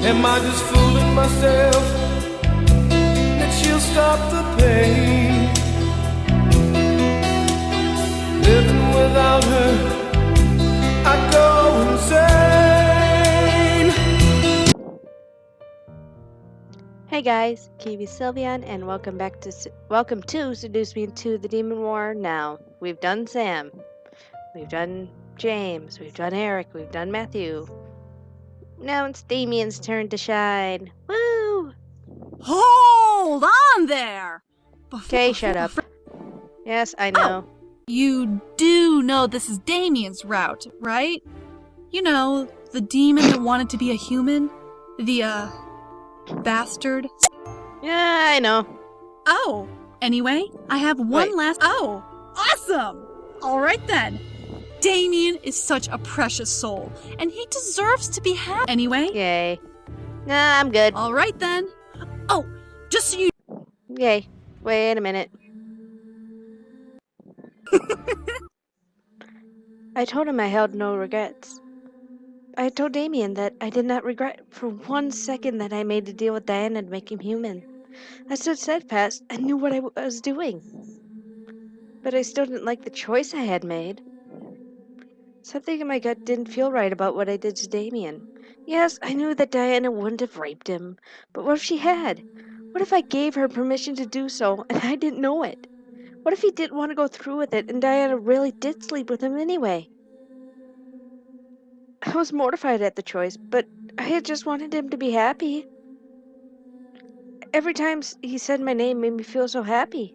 Am I just fooling myself that she'll stop the pain? Living without her, I go insane. Hey guys, KiwiSylveon, and welcome to Seduce Me into the Demon War. Now, we've done Sam, we've done James, we've done Eric, we've done Matthew. Now it's Damien's turn to shine. Woo! Hold on there! Okay, shut up. Yes, I know. Oh, you do know this is Damien's route, right? You know, the demon that wanted to be a human? The, bastard? Yeah, I know. Oh, anyway, I have one last... Oh, awesome! Alright then. Damien is such a precious soul, and he deserves to be happy. Anyway. Yay. Nah, I'm good. Alright then. Oh, just so you... Yay. Wait a minute. I told him I held no regrets. I told Damien that I did not regret for 1 second that I made the deal with Diana to make him human. I stood steadfast and knew what I was doing. But I still didn't like the choice I had made. Something in my gut didn't feel right about what I did to Damien. Yes, I knew that Diana wouldn't have raped him, but what if she had? What if I gave her permission to do so and I didn't know it? What if he didn't want to go through with it and Diana really did sleep with him anyway? I was mortified at the choice, but I had just wanted him to be happy. Every time he said my name made me feel so happy.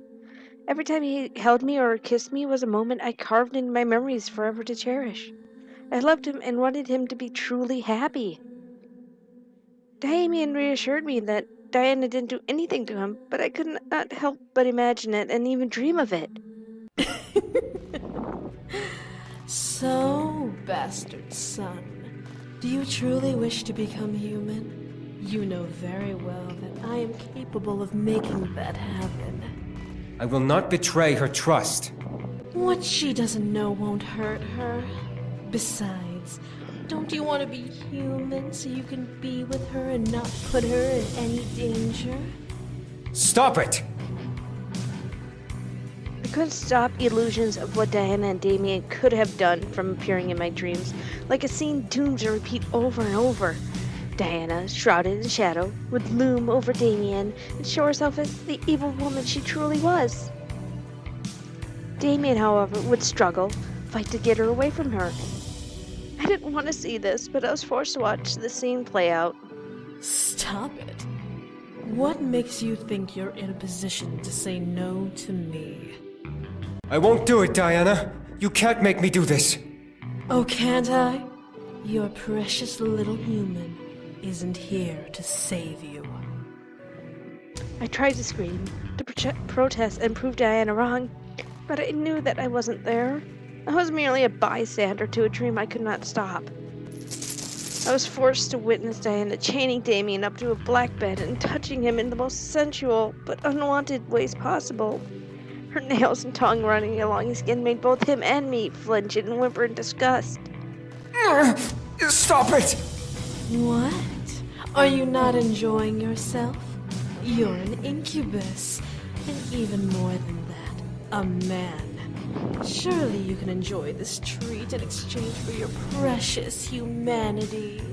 Every time he held me or kissed me was a moment I carved into my memories forever to cherish. I loved him and wanted him to be truly happy. Damien reassured me that Diana didn't do anything to him, but I could not help but imagine it and even dream of it. So, bastard son, do you truly wish to become human? You know very well that I am capable of making that happen. I will not betray her trust. What she doesn't know won't hurt her. Besides, don't you want to be human so you can be with her and not put her in any danger? Stop it! I couldn't stop illusions of what Diana and Damien could have done from appearing in my dreams, like a scene doomed to repeat over and over. Diana, shrouded in shadow, would loom over Damien and show herself as the evil woman she truly was. Damien, however, would struggle, fight to get her away from her. I didn't want to see this, but I was forced to watch the scene play out. Stop it. What makes you think you're in a position to say no to me? I won't do it, Diana. You can't make me do this. Oh, can't I? Your precious little human isn't here to save you. I tried to scream, to protest and prove Diana wrong, but I knew that I wasn't there. I was merely a bystander to a dream I could not stop. I was forced to witness Diana chaining Damien up to a black bed and touching him in the most sensual but unwanted ways possible. Her nails and tongue running along his skin made both him and me flinch and whimper in disgust. Stop it! What? Are you not enjoying yourself? You're an incubus, and even more than that, a man. Surely you can enjoy this treat in exchange for your precious humanity.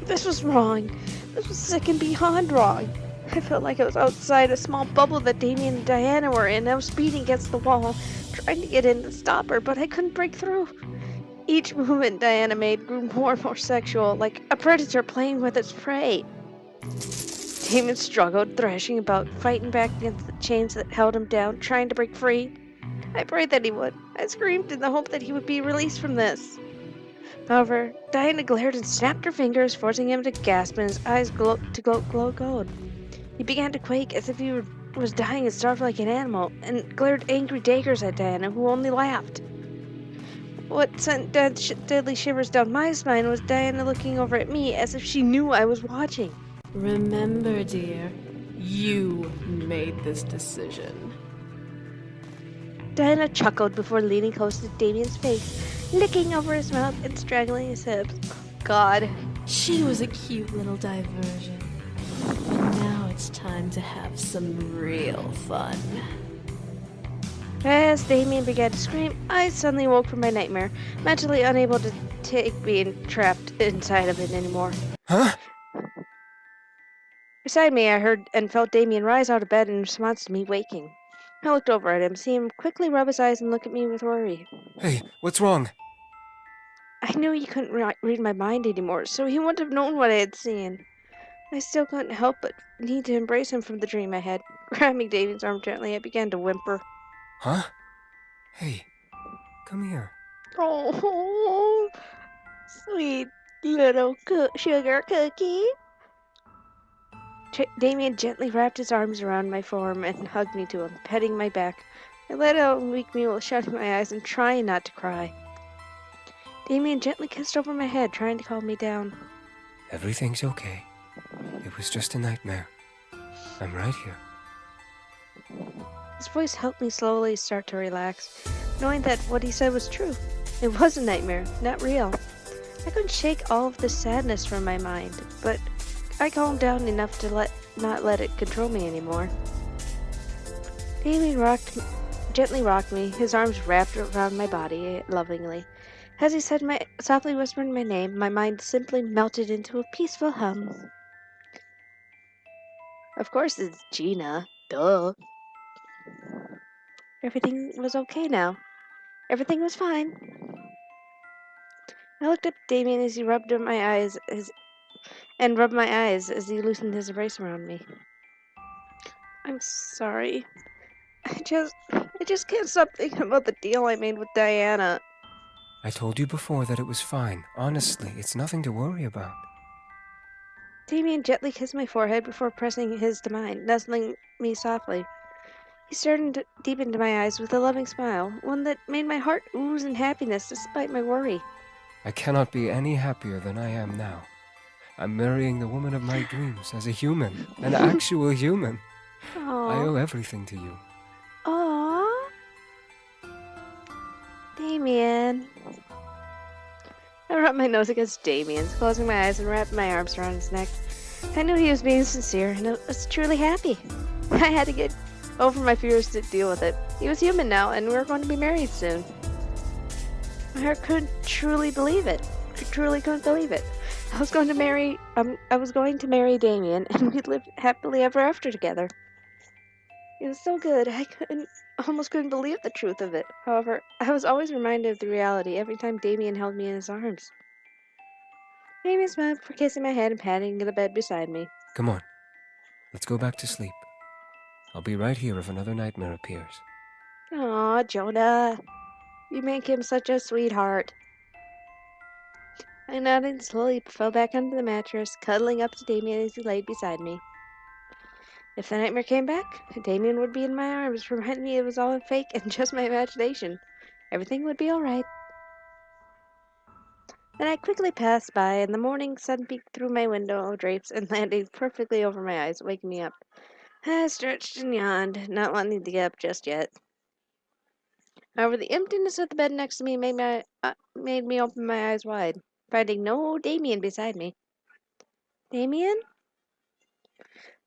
This was wrong. This was sick and beyond wrong. I felt like I was outside a small bubble that Damien and Diana were in. I was beating against the wall, trying to get in to stop her, but I couldn't break through. Each movement Diana made grew more and more sexual, like a predator playing with its prey. Damien struggled, thrashing about, fighting back against the chains that held him down, trying to break free. I prayed that he would. I screamed in the hope that he would be released from this. However, Diana glared and snapped her fingers, forcing him to gasp and his eyes glow gold. He began to quake as if he was dying and starved like an animal, and glared angry daggers at Diana, who only laughed. What sent deadly shivers down my spine was Diana looking over at me as if she knew I was watching. Remember, dear, you made this decision. Diana chuckled before leaning close to Damien's face, licking over his mouth and straggling his hips. God, She was a cute little diversion. But now it's time to have some real fun. As Damien began to scream, I suddenly woke from my nightmare, mentally unable to take being trapped inside of it anymore. Huh? Beside me, I heard and felt Damien rise out of bed in response to me waking. I looked over at him, seeing him quickly rub his eyes and look at me with worry. Hey, what's wrong? I knew he couldn't read my mind anymore, so he wouldn't have known what I had seen. I still couldn't help but need to embrace him from the dream I had. Grabbing Damien's arm gently, I began to whimper. Huh? Hey, come here. Oh, sweet little sugar cookie. Damien gently wrapped his arms around my form and hugged me to him, petting my back. I let out a weak mew, shutting my eyes and trying not to cry. Damien gently kissed over my head, trying to calm me down. Everything's okay. It was just a nightmare. I'm right here. His voice helped me slowly start to relax, knowing that what he said was true. It was a nightmare, not real. I couldn't shake all of the sadness from my mind, but I calmed down enough to not let it control me anymore. Damien gently rocked me, his arms wrapped around my body lovingly. As he softly whispered my name, my mind simply melted into a peaceful hum. Of course it's Gina. Duh. Everything was okay now. Everything was fine. I looked up at Damien as he rubbed my eyes as he loosened his embrace around me. I'm sorry. I just can't stop thinking about the deal I made with Diana. I told you before that it was fine. Honestly, it's nothing to worry about. Damien gently kissed my forehead before pressing his to mine, nuzzling me softly. He stared deep into my eyes with a loving smile, one that made my heart ooze in happiness despite my worry. I cannot be any happier than I am now. I'm marrying the woman of my dreams as a human, an actual human. I Aww. owe everything to you. Aww. Damien. I rubbed my nose against Damien's, closing my eyes and wrapped my arms around his neck. I knew he was being sincere, and I was truly happy. I had to get over my fears to deal with it. He was human now, and we were going to be married soon. My heart couldn't truly believe it. I truly couldn't believe it. I was going to marry Damien, and we'd live happily ever after together. It was so good, I almost couldn't believe the truth of it. However, I was always reminded of the reality every time Damien held me in his arms. Damien smiled for kissing my head and patting the bed beside me. Come on. Let's go back to sleep. I'll be right here if another nightmare appears. Aw, Jonah. You make him such a sweetheart. I nodded and slowly fell back onto the mattress, cuddling up to Damien as he laid beside me. If the nightmare came back, Damien would be in my arms, reminding me it was all a fake and just my imagination. Everything would be alright. The night quickly passed by, and the morning sun peeked through my window drapes and landed perfectly over my eyes, waking me up. I stretched and yawned, not wanting to get up just yet. However, the emptiness of the bed next to me made me open my eyes wide, finding no Damien beside me. Damien?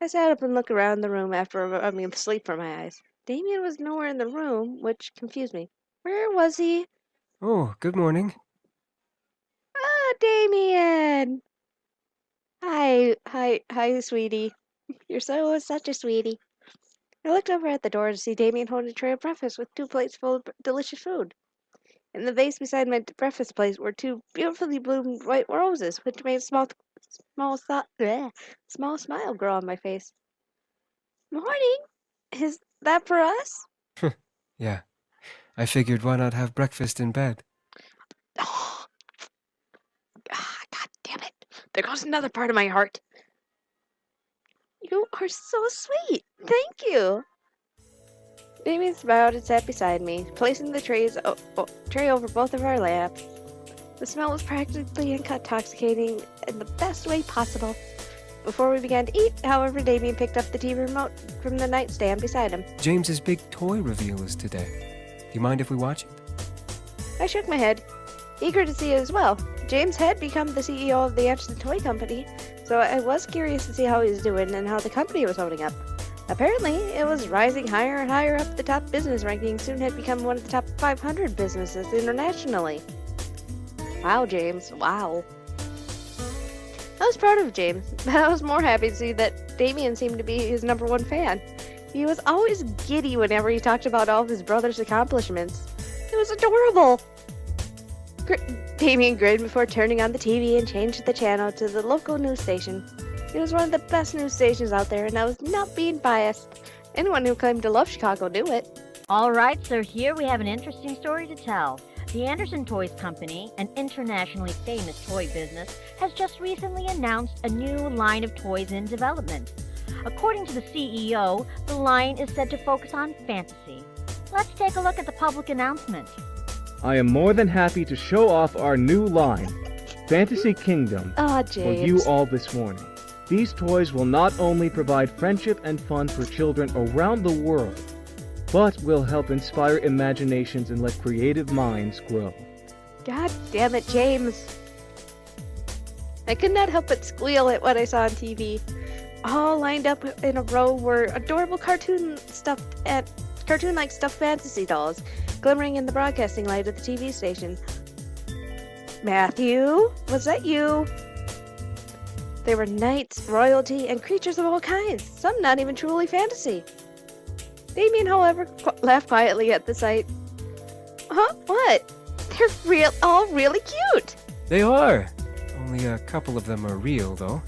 I sat up and looked around the room after rubbing the sleep from my eyes. Damien was nowhere in the room, which confused me. Where was he? Oh, good morning. Ah, Damien! Hi, sweetie. You're such a sweetie. I looked over at the door to see Damien holding a tray of breakfast with 2 plates full of delicious food. In the vase beside my breakfast plate were 2 beautifully bloomed white roses, which made a small smile grow on my face. Morning! Is that for us? Yeah. I figured why not have breakfast in bed? Oh, God damn it. There goes another part of my heart. You are so sweet. Thank you. Damien smiled and sat beside me, placing the tray over both of our laps. The smell was practically intoxicating in the best way possible. Before we began to eat, however, Damien picked up the TV remote from the nightstand beside him. James's big toy reveal is today. Do you mind if we watch it? I shook my head, eager to see it as well. James had become the CEO of the Anderson Toy Company, so I was curious to see how he was doing and how the company was holding up. Apparently, it was rising higher and higher up the top business ranking, soon had become one of the top 500 businesses internationally. Wow, James, wow. I was proud of James, but I was more happy to see that Damien seemed to be his #1 fan. He was always giddy whenever he talked about all of his brother's accomplishments. It was adorable! Damien grinned before turning on the TV and changed the channel to the local news station. It was one of the best news stations out there, and I was not being biased. Anyone who claimed to love Chicago knew it. All right, so here we have an interesting story to tell. The Anderson Toys Company, an internationally famous toy business, has just recently announced a new line of toys in development. According to the CEO, the line is said to focus on fantasy. Let's take a look at the public announcement. I am more than happy to show off our new line, Fantasy Kingdom, Aw, for James. you all this morning. These toys will not only provide friendship and fun for children around the world, but will help inspire imaginations and let creative minds grow. God damn it, James. I could not help but squeal at what I saw on TV. All lined up in a row were adorable cartoon-like stuffed fantasy dolls, glimmering in the broadcasting light of the TV station. Matthew, was that you? They were knights, royalty, and creatures of all kinds, some not even truly fantasy. Damien, however, laughed quietly at the sight. Huh? What? They're all really cute! They are! Only a couple of them are real, though.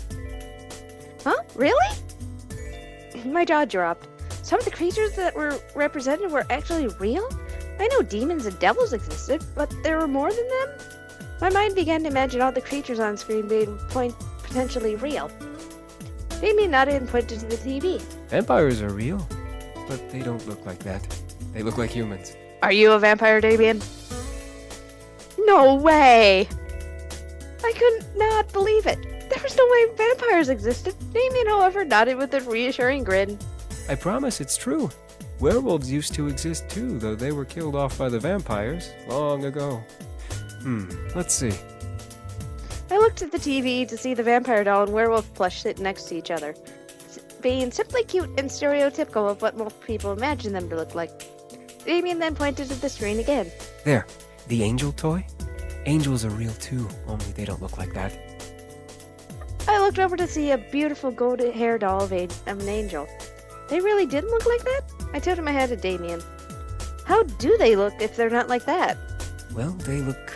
Huh? Really? My jaw dropped. Some of the creatures that were represented were actually real? I know demons and devils existed, but there were more than them? My mind began to imagine all the creatures on screen being potentially real. Damien nodded and pointed to the TV. Vampires are real, but they don't look like that. They look like humans. Are you a vampire, Damien? No way! I could not believe it. There was no way vampires existed. Damien, however, nodded with a reassuring grin. I promise it's true. Werewolves used to exist too, though they were killed off by the vampires long ago. Let's see. I looked at the TV to see the vampire doll and werewolf plush sit next to each other, being simply cute and stereotypical of what most people imagine them to look like. Damien then pointed to the screen again. There, the angel toy? Angels are real too, only they don't look like that. I looked over to see a beautiful golden hair doll of an angel. They really didn't look like that? I tilted my head at Damien. How do they look if they're not like that? Well, they look,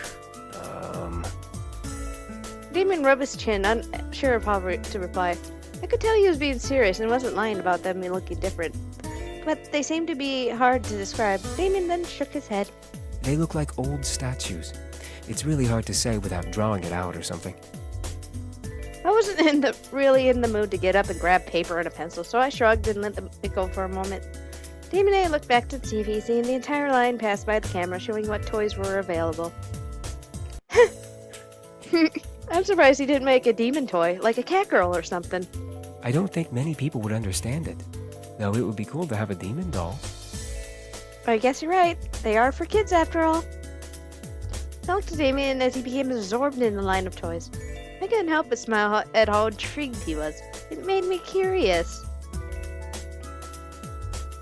Damien rubbed his chin, unsure of how to reply. I could tell he was being serious and wasn't lying about them looking different. But they seemed to be hard to describe. Damien then shook his head. they look like old statues. It's really hard to say without drawing it out or something. I wasn't really in the mood to get up and grab paper and a pencil, so I shrugged and let it go for a moment. Damien and I looked back to the TV, seeing the entire line pass by the camera, showing what toys were available. I'm surprised he didn't make a demon toy, like a cat girl or something. I don't think many people would understand it. Though it would be cool to have a demon doll. I guess you're right. They are for kids, after all. I looked at Damien as he became absorbed in the line of toys. I couldn't help but smile at how intrigued he was. It made me curious.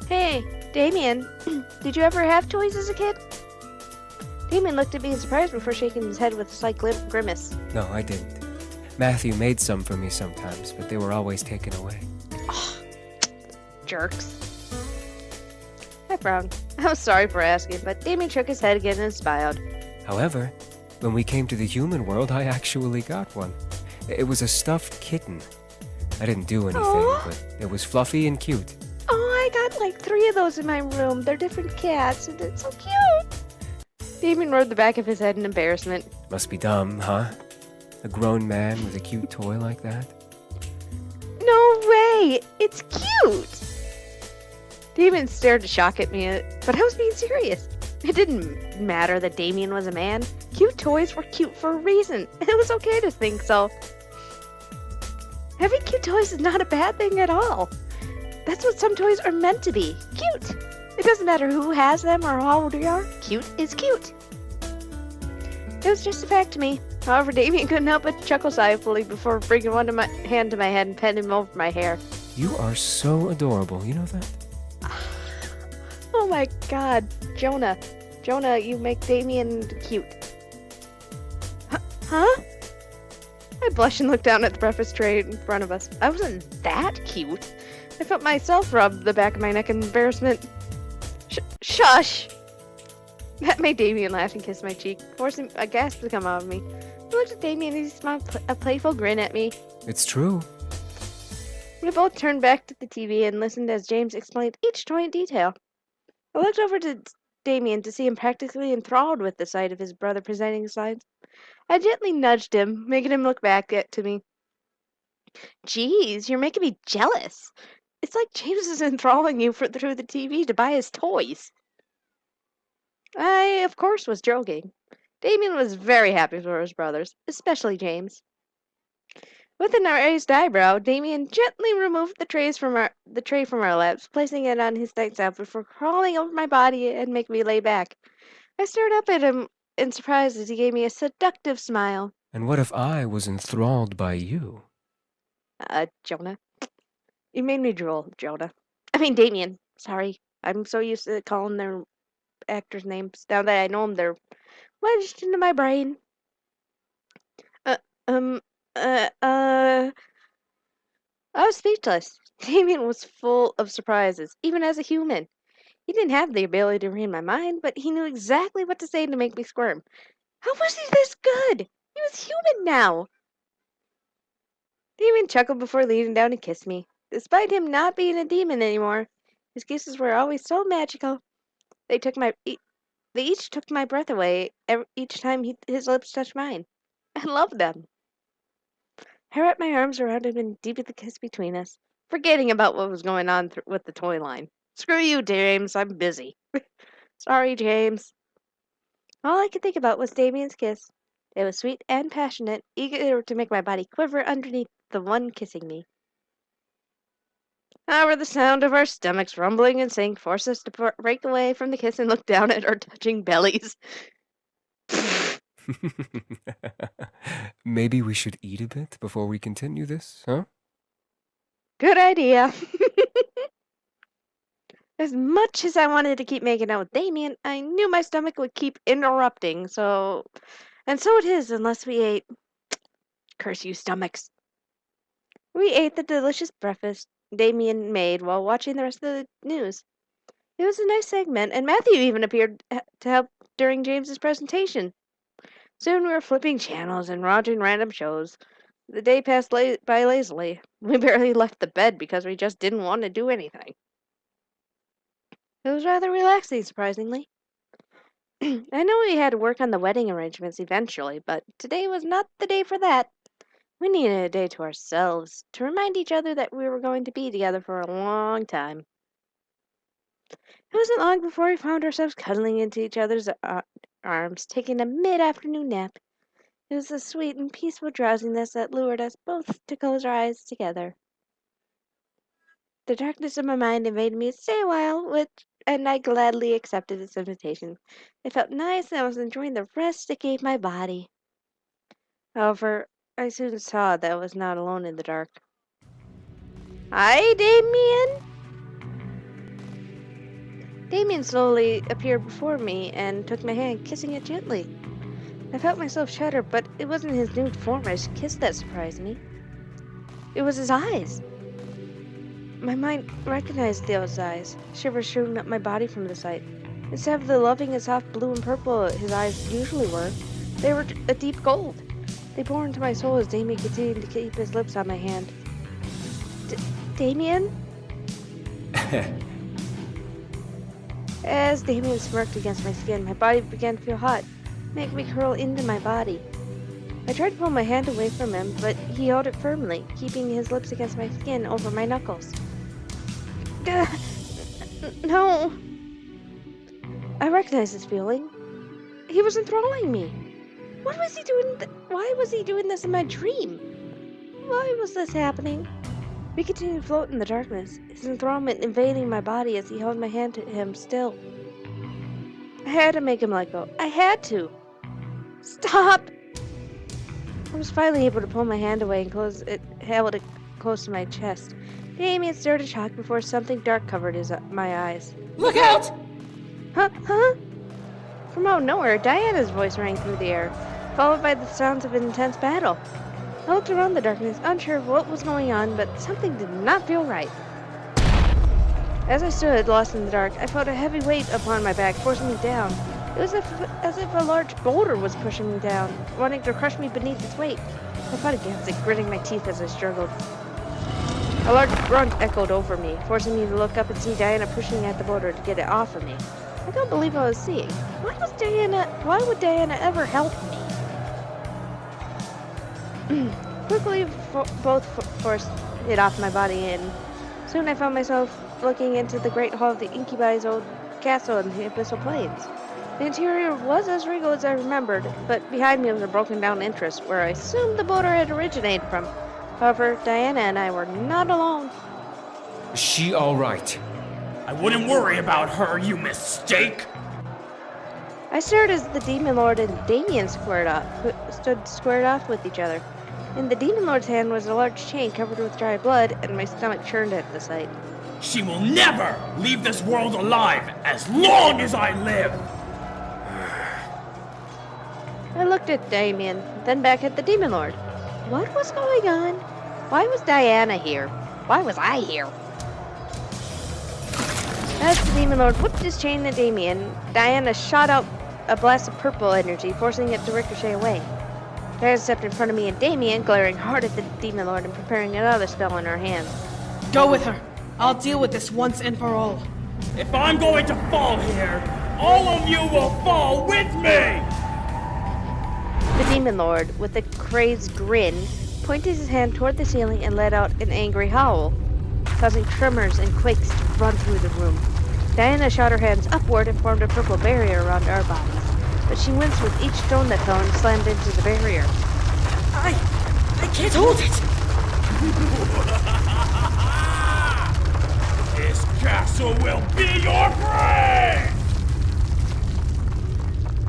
Hey, Damien, did you ever have toys as a kid? Damien looked at me in surprise before shaking his head with a slight grimace. No, I didn't. Matthew made some for me sometimes, but they were always taken away. Oh, jerks. I frowned. I was sorry for asking, but Damien shook his head again and smiled. However, when we came to the human world, I actually got one. It was a stuffed kitten. I didn't do anything, Aww. but it was fluffy and cute. Oh, I got like 3 of those in my room. They're different cats, and it's so cute. Damien rubbed the back of his head in embarrassment. Must be dumb, huh? A grown man with a cute toy like that? No way! It's cute! Damien stared in shock at me, but I was being serious. It didn't matter that Damien was a man. Cute toys were cute for a reason. It was okay to think so. Having cute toys is not a bad thing at all. That's what some toys are meant to be. Cute! It doesn't matter who has them or how old you are. Cute is cute. It was just a fact to me. However, Damien couldn't help but chuckle silently before bringing one hand to my head and petting him over my hair. You are so adorable, you know that? Oh my god, Jonah. Jonah, you make Damien cute. Huh? I blushed and looked down at the breakfast tray in front of us. I wasn't that cute. I felt myself rub the back of my neck in embarrassment. Shush! That made Damien laugh and kiss my cheek, forcing a gasp to come out of me. I looked at Damien and he smiled a playful grin at me. It's true. We both turned back to the TV and listened as James explained each toy in detail. I looked over to Damien to see him practically enthralled with the sight of his brother presenting his lines. I gently nudged him, making him look back to me. Geez, you're making me jealous. It's like James is enthralling you through the TV to buy his toys. I, of course, was joking. Damien was very happy for his brothers, especially James. With a raised eyebrow, Damien gently removed the tray from our laps, placing it on his nightstand before crawling over my body and making me lay back. I stared up at him in surprise as he gave me a seductive smile. And what if I was enthralled by you? Jonah. You made me drool, Jonah. I mean, Damien. Sorry. I'm so used to calling their actors' names. Now that I know them, they're wedged into my brain. I was speechless. Damien was full of surprises, even as a human. He didn't have the ability to read my mind, but he knew exactly what to say to make me squirm. How was he this good? He was human now. Damien chuckled before leaning down to kiss me. Despite him not being a demon anymore, his kisses were always so magical. They each took my breath away each time his lips touched mine. I loved them. I wrapped my arms around him and deepened the kiss between us, forgetting about what was going on with the toy line. Screw you, James. I'm busy. Sorry, James. All I could think about was Damien's kiss. It was sweet and passionate, eager to make my body quiver underneath the one kissing me. However, the sound of our stomachs rumbling in sync forced us to break away from the kiss and look down at our touching bellies. Maybe we should eat a bit before we continue this, huh? Good idea. As much as I wanted to keep making out with Damien, I knew my stomach would keep interrupting, so it is unless we ate. Curse you, stomachs. We ate the delicious breakfast Damien made while watching the rest of the news. It was a nice segment, and Matthew even appeared to help during James's presentation. Soon we were flipping channels and watching random shows. The day passed by lazily. We barely left the bed because we just didn't want to do anything. It was rather relaxing, surprisingly. I know we had to work on the wedding arrangements eventually, but today was not the day for that. We needed a day to ourselves, to remind each other that we were going to be together for a long time. It wasn't long before we found ourselves cuddling into each other's arms, taking a mid-afternoon nap. It was a sweet and peaceful drowsiness that lured us both to close our eyes together. The darkness of my mind invaded me to stay a while, and I gladly accepted its invitation. It felt nice, and I was enjoying the rest it gave my body. However, I soon saw that I was not alone in the dark. Hi, Damien! Damien slowly appeared before me and took my hand, kissing it gently. I felt myself shudder, but it wasn't his nude form as kiss that surprised me. It was his eyes. My mind recognized those eyes, shivers shooting up my body from the sight. Instead of the loving and soft blue and purple his eyes usually were, they were a deep gold. They bore into my soul as Damien continued to keep his lips on my hand. Damien? As Damien smirked against my skin, my body began to feel hot, making me curl into my body. I tried to pull my hand away from him, but he held it firmly, keeping his lips against my skin over my knuckles. No. I recognized this feeling. He was enthralling me. What was he doing? Why was he doing this in my dream? Why was this happening? We continued to float in the darkness, his enthrallment invading my body as he held my hand to him still. I had to make him let go. I had to. Stop! I was finally able to pull my hand away and held it close to my chest. Damien stared in shock before something dark covered my eyes. Look out! Huh? From out of nowhere, Diana's voice rang through the air, followed by the sounds of an intense battle. I looked around the darkness, unsure of what was going on, but something did not feel right. As I stood, lost in the dark, I felt a heavy weight upon my back, forcing me down. It was as if a large boulder was pushing me down, wanting to crush me beneath its weight. I fought against it, gritting my teeth as I struggled. A large grunt echoed over me, forcing me to look up and see Diana pushing at the boulder to get it off of me. I don't believe I was seeing. Why would Diana ever help me? Quickly, both forced it off my body, and soon I found myself looking into the great hall of the Incubi's old castle in the Abyssal Plains. The interior was as regal as I remembered, but behind me was a broken down entrance where I assumed the boulder had originated from. However, Diana and I were not alone. Is she all right? I wouldn't worry about her, you mistake! I stared as the Demon Lord and Damien stood squared off with each other. In the Demon Lord's hand was a large chain covered with dry blood, and my stomach churned at the sight. She will never leave this world alive as long as I live! I looked at Damien, then back at the Demon Lord. What was going on? Why was Diana here? Why was I here? As the Demon Lord whipped his chain at Damien, Diana shot out a blast of purple energy, forcing it to ricochet away. Diana stepped in front of me and Damien, glaring hard at the Demon Lord and preparing another spell in her hand. Go with her. I'll deal with this once and for all. If I'm going to fall here, all of you will fall with me! The Demon Lord, with a crazed grin, pointed his hand toward the ceiling and let out an angry howl, causing tremors and quakes to run through the room. Diana shot her hands upward and formed a purple barrier around our bodies, but she winced with each stone that fell and slammed into the barrier. I can't hold it! This castle will be your grave!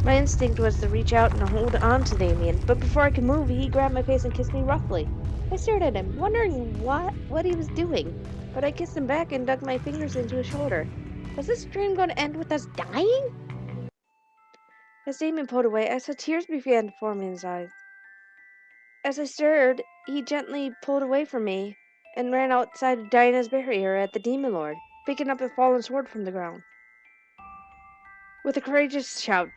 My instinct was to reach out and hold on to Damien, but before I could move, he grabbed my face and kissed me roughly. I stared at him, wondering what he was doing, but I kissed him back and dug my fingers into his shoulder. Was this dream going to end with us dying? As Damien pulled away, I saw tears begin to form in his eyes. As I stared, he gently pulled away from me and ran outside of Diana's barrier at the Demon Lord, picking up a fallen sword from the ground. With a courageous shout,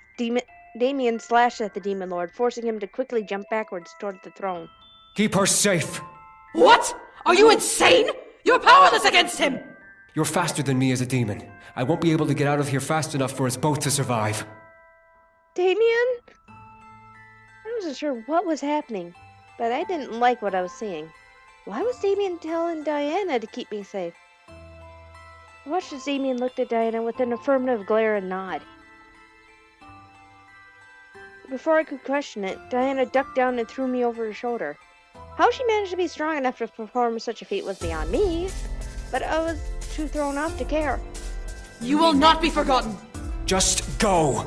Damien slashed at the Demon Lord, forcing him to quickly jump backwards toward the throne. Keep her safe! What? Are you insane? You're powerless against him! You're faster than me as a demon. I won't be able to get out of here fast enough for us both to survive. Damien? I wasn't sure what was happening, but I didn't like what I was seeing. Why was Damien telling Diana to keep me safe? I watched as Damien looked at Diana with an affirmative glare and nod. Before I could question it, Diana ducked down and threw me over her shoulder. How she managed to be strong enough to perform such a feat was beyond me, but I was too thrown off to care. You will not be forgotten! Just go!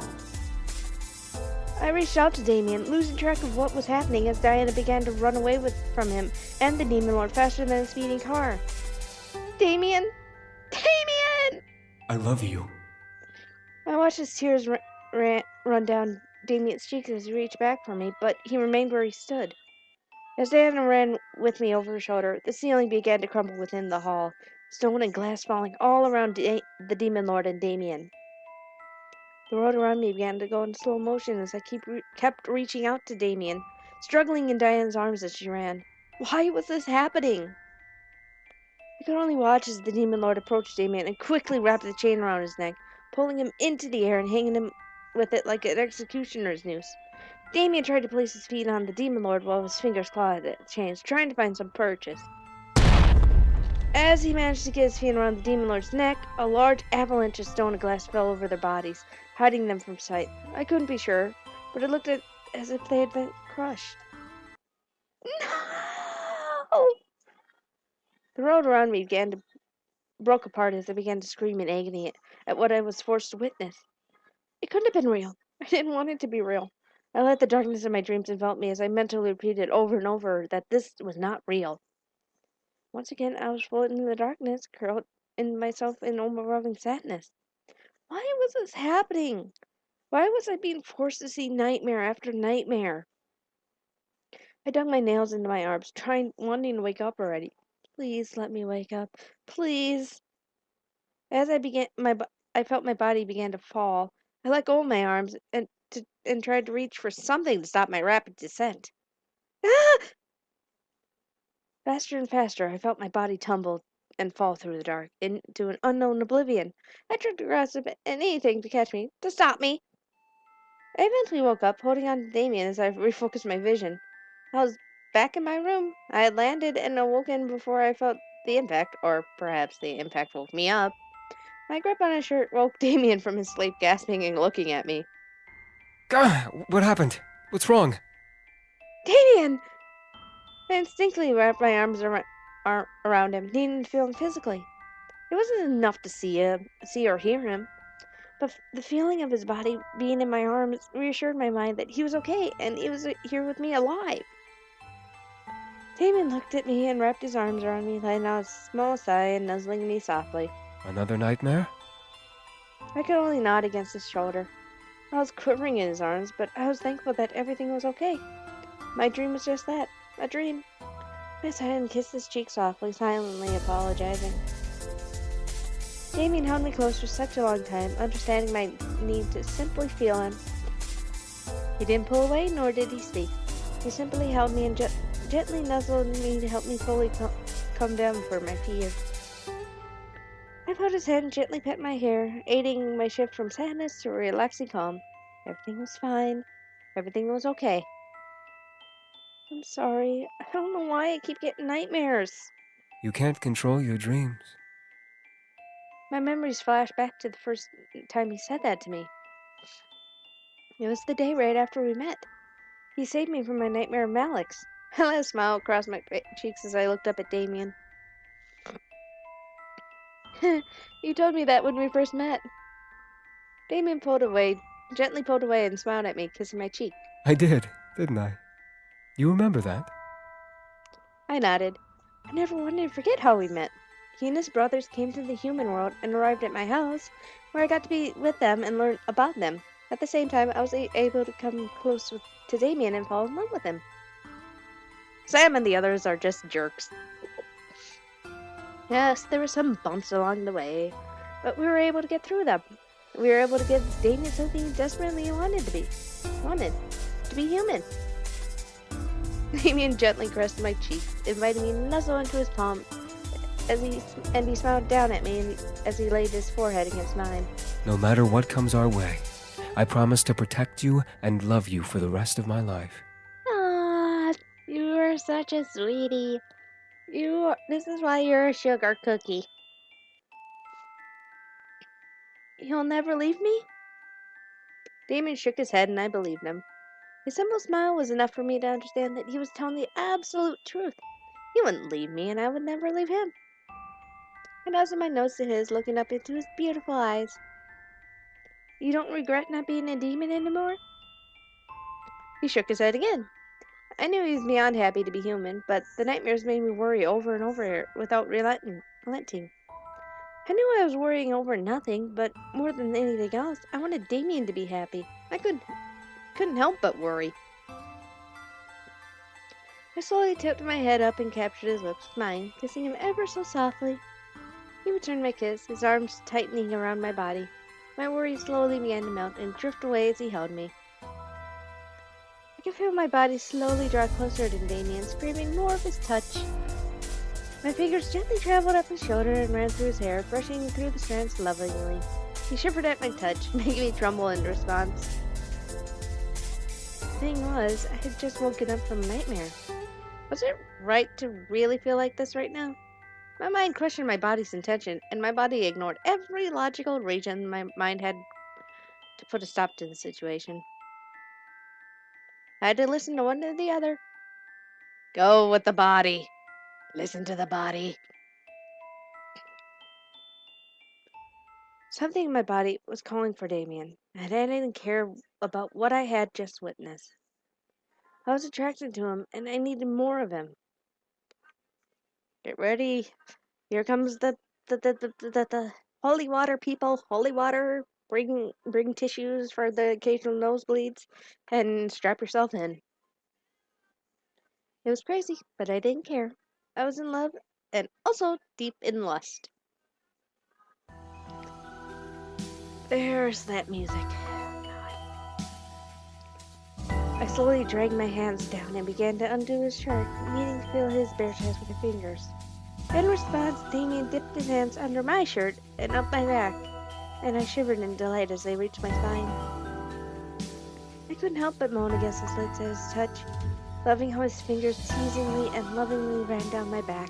I reached out to Damien, losing track of what was happening as Diana began to run away from him and the Demon Lord faster than a speeding car. Damien! Damien! I love you. I watched his tears run down Damien's cheeks as he reached back for me, but he remained where he stood. As Diana ran with me over her shoulder, the ceiling began to crumble within the hall, stone and glass falling all around the Demon Lord and Damien. The world around me began to go in slow motion as I kept reaching out to Damien, struggling in Diana's arms as she ran. Why was this happening? I could only watch as the Demon Lord approached Damien and quickly wrapped the chain around his neck, pulling him into the air and hanging him with it like an executioner's noose. Damien tried to place his feet on the Demon Lord while his fingers clawed at the chains, trying to find some purchase. As he managed to get his feet around the Demon Lord's neck, a large avalanche of stone and glass fell over their bodies, hiding them from sight. I couldn't be sure, but it looked as if they had been crushed. No! The world around me broke apart as I began to scream in agony at what I was forced to witness. It couldn't have been real. I didn't want it to be real. I let the darkness of my dreams envelop me as I mentally repeated over and over that this was not real. Once again, I was floating in the darkness, curled in myself in overwhelming sadness. Why was this happening? Why was I being forced to see nightmare after nightmare? I dug my nails into my arms, wanting to wake up already. Please let me wake up. Please. As I felt my body began to fall. I let go of my arms and tried to reach for something to stop my rapid descent. Ah! Faster and faster, I felt my body tumble and fall through the dark into an unknown oblivion. I tried to grasp at anything to catch me, to stop me. I eventually woke up, holding on to Damien as I refocused my vision. I was back in my room. I had landed and awoken before I felt the impact, or perhaps the impact woke me up. My grip on his shirt woke Damien from his sleep, gasping and looking at me. Gah! What happened? What's wrong? Damien! I instinctively wrapped my arms around him, needing to feel him physically. It wasn't enough to see or hear him, but the feeling of his body being in my arms reassured my mind that he was okay and he was here with me alive. Damien looked at me and wrapped his arms around me, letting out a small sigh and nuzzling me softly. Another nightmare? I could only nod against his shoulder. I was quivering in his arms, but I was thankful that everything was okay. My dream was just that, a dream. I sighed and kissed his cheek softly, silently apologizing. Damien held me close for such a long time, understanding my need to simply feel him. He didn't pull away, nor did he speak. He simply held me and gently nuzzled me to help me fully come down for my fear. I put his hand and gently pet my hair, aiding my shift from sadness to a relaxing calm. Everything was fine. Everything was okay. I'm sorry. I don't know why I keep getting nightmares. You can't control your dreams. My memories flash back to the first time he said that to me. It was the day right after we met. He saved me from my nightmare of Malik's. I let a smile across my cheeks as I looked up at Damien. You told me that when we first met. Damien gently pulled away and smiled at me, kissing my cheek. I did, didn't I? You remember that? I nodded. I never wanted to forget how we met. He and his brothers came to the human world and arrived at my house, where I got to be with them and learn about them. At the same time, I was able to come close to Damien and fall in love with him. Sam and the others are just jerks. Yes, there were some bumps along the way, but we were able to get through them. We were able to give Damien something he desperately wanted to be human. Damien gently caressed my cheek, inviting me to nuzzle into his palm, and he smiled down at me as he laid his forehead against mine. No matter what comes our way, I promise to protect you and love you for the rest of my life. Ah, you are such a sweetie. This is why you're a sugar cookie. You'll never leave me? Damien shook his head and I believed him. His simple smile was enough for me to understand that he was telling the absolute truth. He wouldn't leave me and I would never leave him. I nodded my nose to his, looking up into his beautiful eyes. You don't regret not being a demon anymore? He shook his head again. I knew he was beyond happy to be human, but the nightmares made me worry over and over without relenting. I knew I was worrying over nothing, but more than anything else, I wanted Damien to be happy. I couldn't help but worry. I slowly tipped my head up and captured his lips with mine, kissing him ever so softly. He returned my kiss, his arms tightening around my body. My worries slowly began to melt and drift away as he held me. I could feel my body slowly draw closer to Damien's, craving more of his touch. My fingers gently traveled up his shoulder and ran through his hair, brushing through the strands lovingly. He shivered at my touch, making me tremble in response. The thing was, I had just woken up from a nightmare. Was it right to really feel like this right now? My mind questioned my body's intention, and my body ignored every logical reason my mind had to put a stop to the situation. I had to listen to one or the other. Go with the body. Listen to the body. Something in my body was calling for Damien, and I didn't care about what I had just witnessed. I was attracted to him, and I needed more of him. Get ready. Here comes the holy water, people. Holy water. Bring tissues for the occasional nosebleeds, and strap yourself in. It was crazy, but I didn't care. I was in love, and also deep in lust. There's that music. I slowly dragged my hands down and began to undo his shirt, needing to feel his bare chest with my fingers. In response, Damien dipped his hands under my shirt and up my back, and I shivered in delight as they reached my spine. I couldn't help but moan against his lips at his touch, loving how his fingers teasingly and lovingly ran down my back.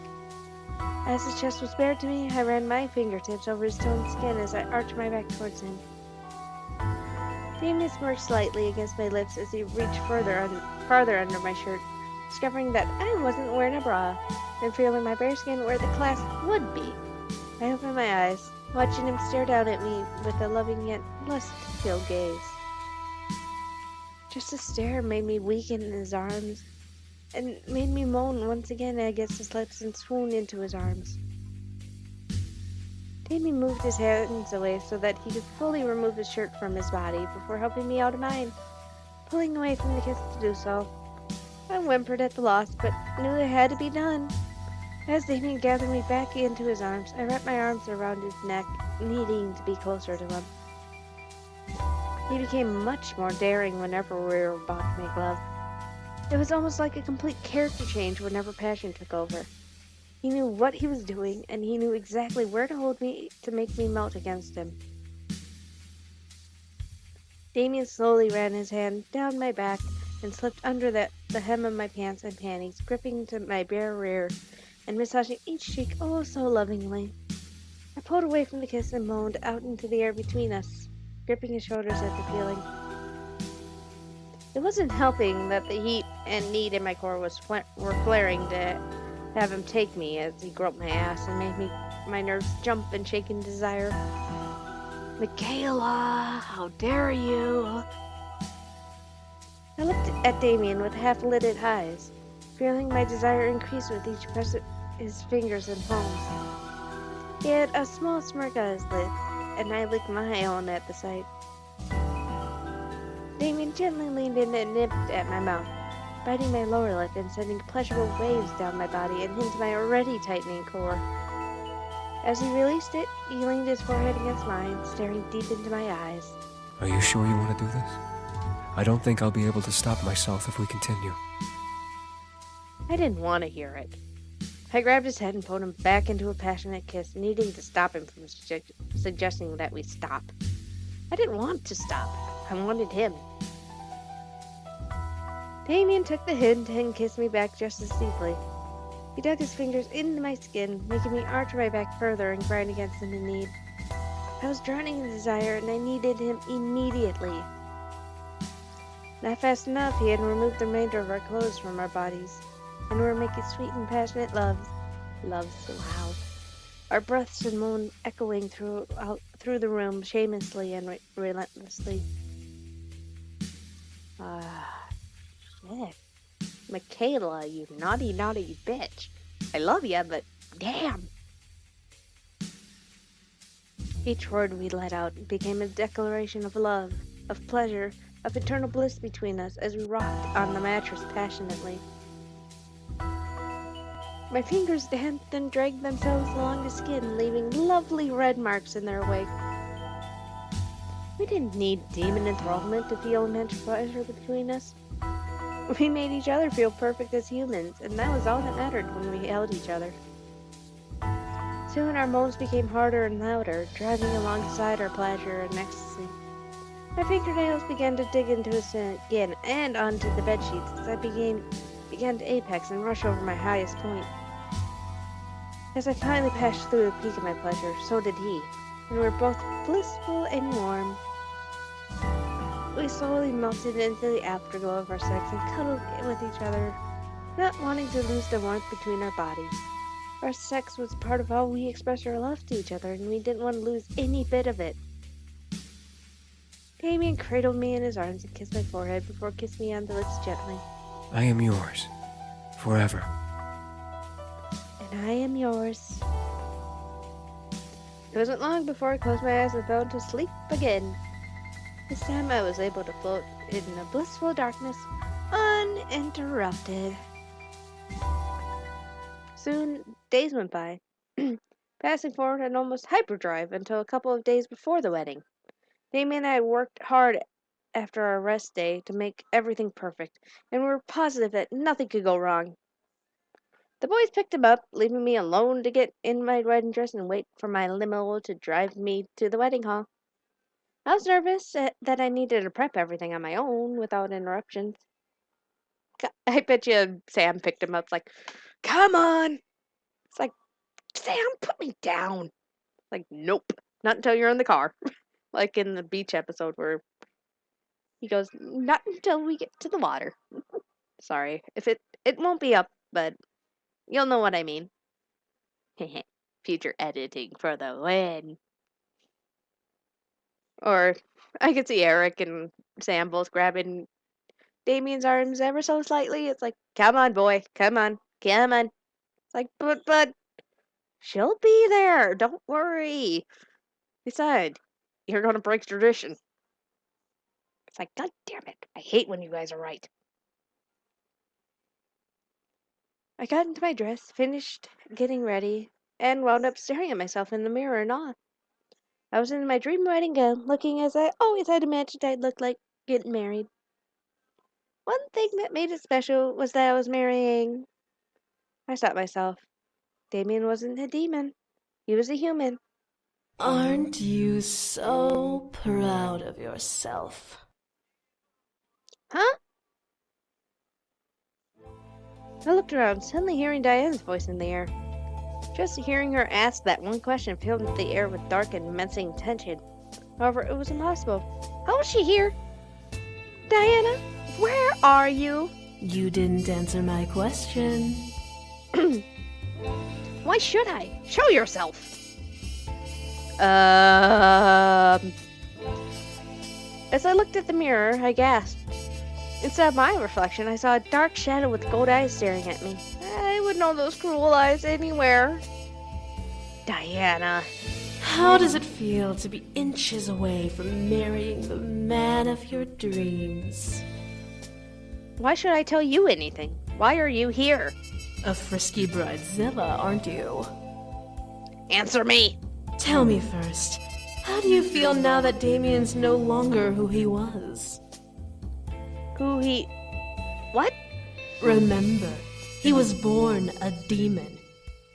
As his chest was bare to me, I ran my fingertips over his toned skin as I arched my back towards him. Damien smirked slightly against my lips as he reached farther under my shirt, discovering that I wasn't wearing a bra, and feeling my bare skin where the clasp would be. I opened my eyes, watching him stare down at me with a loving yet lust-filled gaze. Just a stare made me weaken in his arms, and made me moan once again against his lips and swoon into his arms. Damien moved his hands away so that he could fully remove his shirt from his body before helping me out of mine, pulling away from the kiss to do so. I whimpered at the loss, but knew it had to be done. As Damien gathered me back into his arms, I wrapped my arms around his neck, needing to be closer to him. He became much more daring whenever we were about to make love. It was almost like a complete character change whenever passion took over. He knew what he was doing, and he knew exactly where to hold me to make me melt against him. Damien slowly ran his hand down my back and slipped under the hem of my pants and panties, gripping to my bare rear and massaging each cheek oh so lovingly. I pulled away from the kiss and moaned out into the air between us, gripping his shoulders at the feeling. It wasn't helping that the heat and need in my core were flaring to have him take me as he groped my ass and made my nerves jump and shake in desire. Michaela, how dare you? I looked at Damien with half-lidded eyes, feeling my desire increase with each press of his fingers and palms. He had a small smirk on his lip, and I licked my own at the sight. Damien gently leaned in and nipped at my mouth, biting my lower lip and sending pleasurable waves down my body and into my already tightening core. As he released it, he leaned his forehead against mine, staring deep into my eyes. Are you sure you want to do this? I don't think I'll be able to stop myself if we continue. I didn't want to hear it. I grabbed his head and pulled him back into a passionate kiss, needing to stop him from suggesting that we stop. I didn't want to stop. I wanted him. Damien took the hint and kissed me back just as deeply. He dug his fingers into my skin, making me arch my back further and grind against him in need. I was drowning in desire, and I needed him immediately. Not fast enough, he had removed the remainder of our clothes from our bodies, and we were making sweet and passionate love so loud. Our breaths and moan echoing through the room shamelessly and relentlessly. Shit. Michaela, you naughty bitch. I love ya, but damn. Each word we let out became a declaration of love, of pleasure, of eternal bliss between us as we rocked on the mattress passionately. My fingers danced and dragged themselves along the skin, leaving lovely red marks in their wake. We didn't need demon enthrallment to feel immense pleasure between us. We made each other feel perfect as humans, and that was all that mattered when we held each other. Soon our moans became harder and louder, driving alongside our pleasure and ecstasy. My fingernails began to dig into his skin and onto the bedsheets as I began to apex and rush over my highest point. As I finally passed through the peak of my pleasure, so did he, and we were both blissful and warm. We slowly melted into the afterglow of our sex and cuddled with each other, not wanting to lose the warmth between our bodies. Our sex was part of how we expressed our love to each other, and we didn't want to lose any bit of it. Damien cradled me in his arms and kissed my forehead before kissing me on the lips gently. I am yours. Forever. And I am yours. It wasn't long before I closed my eyes and fell into sleep again. This time I was able to float in a blissful darkness, uninterrupted. Soon, days went by, passing forward in almost hyperdrive until a couple of days before the wedding. Damien and I had worked hard after our rest day to make everything perfect, and we were positive that nothing could go wrong. The boys picked him up, leaving me alone to get in my wedding dress and wait for my limo to drive me to the wedding hall. I was nervous that I needed to prep everything on my own without interruptions. I bet you Sam picked him up like, come on! It's like, Sam, put me down. Like, nope. Not until you're in the car. Like in the beach episode where he goes, not until we get to the water. Sorry. If it won't be up, but you'll know what I mean. Future editing for the win. Or I could see Eric and Sam both grabbing Damien's arms ever so slightly. It's like, come on, boy. Come on. Come on. It's like, but she'll be there. Don't worry. Besides, you're going to break tradition. It's like, God damn it. I hate when you guys are right. I got into my dress, finished getting ready, and wound up staring at myself in the mirror in awe. I was in my dream wedding gown, looking as I always had imagined I'd look like getting married. One thing that made it special was that I was marrying. I stopped myself. Damien wasn't a demon. He was a human. Aren't you so proud of yourself? Huh? I looked around, suddenly hearing Diane's voice in the air. Just hearing her ask that one question filled the air with dark and menacing tension. However, it was impossible. How was she here? Diana, where are you? You didn't answer my question. Why should I? Show yourself. As I looked at the mirror, I gasped. Instead of my reflection, I saw a dark shadow with gold eyes staring at me. I would know those cruel eyes anywhere. Diana. How does it feel to be inches away from marrying the man of your dreams? Why should I tell you anything? Why are you here? A frisky bridezilla, aren't you? Answer me! Tell me first, how do you feel now that Damien's no longer who he was? What? Remember, he was born a demon,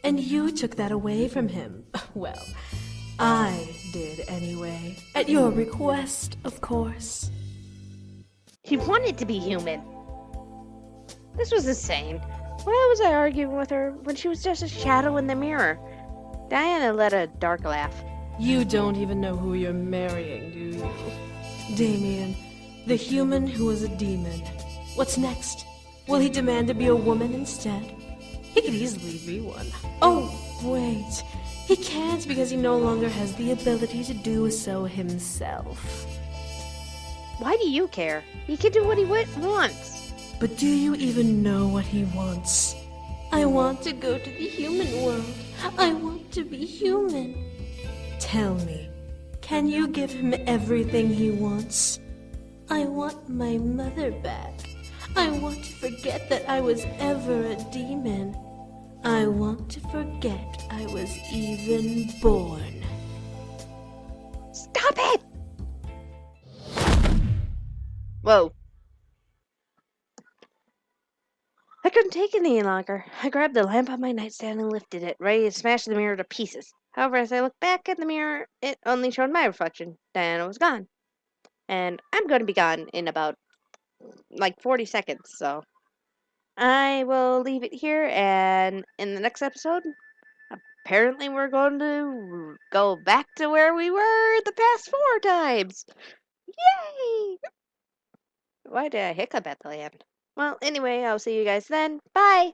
and you took that away from him. Well, I did anyway, at your request, of course. He wanted to be human. This was insane. Why was I arguing with her when she was just a shadow in the mirror? Diana let a dark laugh. You don't even know who you're marrying, do you? Damien, the human who was a demon. What's next? Will he demand to be a woman instead? He could easily be one. Oh, wait. He can't because he no longer has the ability to do so himself. Why do you care? He can do what he wants. But do you even know what he wants? I want to go to the human world. I want to be human. Tell me, can you give him everything he wants? I want my mother back. I want to forget that I was ever a demon. I want to forget I was even born. Stop it! Whoa. I couldn't take it any longer. I grabbed the lamp on my nightstand and lifted it, ready to smash the mirror to pieces. However, as I looked back at the mirror, it only showed my reflection. Diana was gone. And I'm going to be gone in about, 40 seconds, so I will leave it here, and in the next episode, apparently we're going to go back to where we were the past 4 times. Yay! Why did I hiccup at the end? Well, anyway, I'll see you guys then. Bye!